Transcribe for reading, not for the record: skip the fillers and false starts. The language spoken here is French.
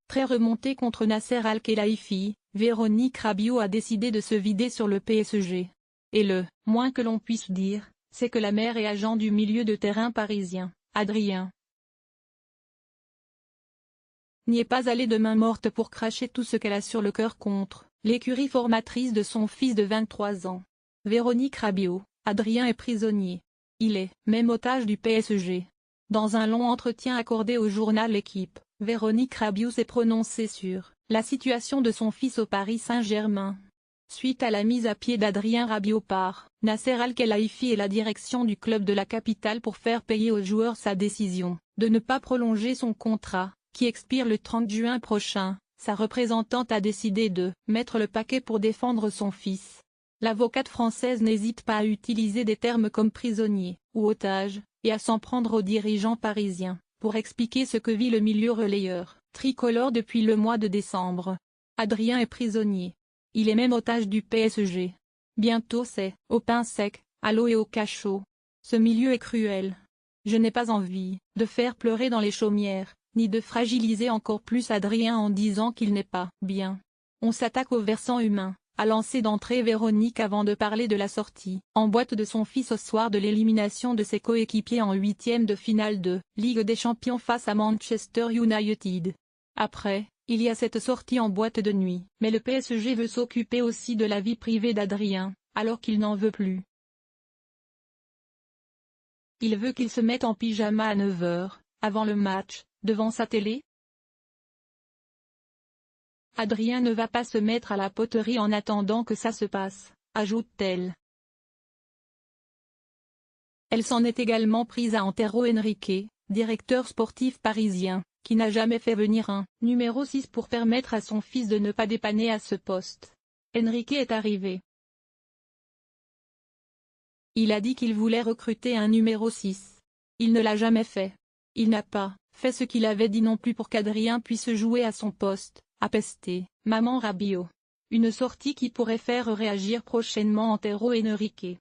Très remontée contre Nasser Al-Khelaifi, Véronique Rabiot a décidé de se vider sur le PSG. Et le moins que l'on puisse dire, c'est que la mère et agent du milieu de terrain parisien, Adrien, n'y est pas allée de main morte pour cracher tout ce qu'elle a sur le cœur contre l'écurie formatrice de son fils de 23 ans. Véronique Rabiot, Adrien est prisonnier. Il est même otage du PSG. Dans un long entretien accordé au journal L'Équipe, Véronique Rabiot s'est prononcée sur la situation de son fils au Paris Saint-Germain. Suite à la mise à pied d'Adrien Rabiot par Nasser Al-Khelaifi et la direction du club de la capitale pour faire payer au joueur sa décision de ne pas prolonger son contrat, qui expire le 30 juin prochain, sa représentante a décidé de mettre le paquet pour défendre son fils. L'avocate française n'hésite pas à utiliser des termes comme prisonnier ou otage, et à s'en prendre aux dirigeants parisiens, pour expliquer ce que vit le milieu relayeur tricolore depuis le mois de décembre. Adrien est prisonnier. Il est même otage du PSG. Bientôt c'est au pain sec, à l'eau et au cachot. Ce milieu est cruel. Je n'ai pas envie de faire pleurer dans les chaumières, ni de fragiliser encore plus Adrien en disant qu'il n'est pas bien. On s'attaque au versant humain, a lancé d'entrée Véronique avant de parler de la sortie en boîte de son fils au soir de l'élimination de ses coéquipiers en huitième de finale de Ligue des Champions face à Manchester United. Après, il y a cette sortie en boîte de nuit. Mais le PSG veut s'occuper aussi de la vie privée d'Adrien, alors qu'il n'en veut plus. Il veut qu'il se mette en pyjama à 9 h, avant le match, devant sa télé. Adrien ne va pas se mettre à la poterie en attendant que ça se passe, ajoute-t-elle. Elle s'en est également prise à Antero Henrique, directeur sportif parisien, qui n'a jamais fait venir un numéro 6 pour permettre à son fils de ne pas dépanner à ce poste. Henrique est arrivé. Il a dit qu'il voulait recruter un numéro 6. Il ne l'a jamais fait. Il n'a pas fait ce qu'il avait dit non plus pour qu'Adrien puisse jouer à son poste, a pesté Maman Rabiot. Une sortie qui pourrait faire réagir prochainement Antero Henrique.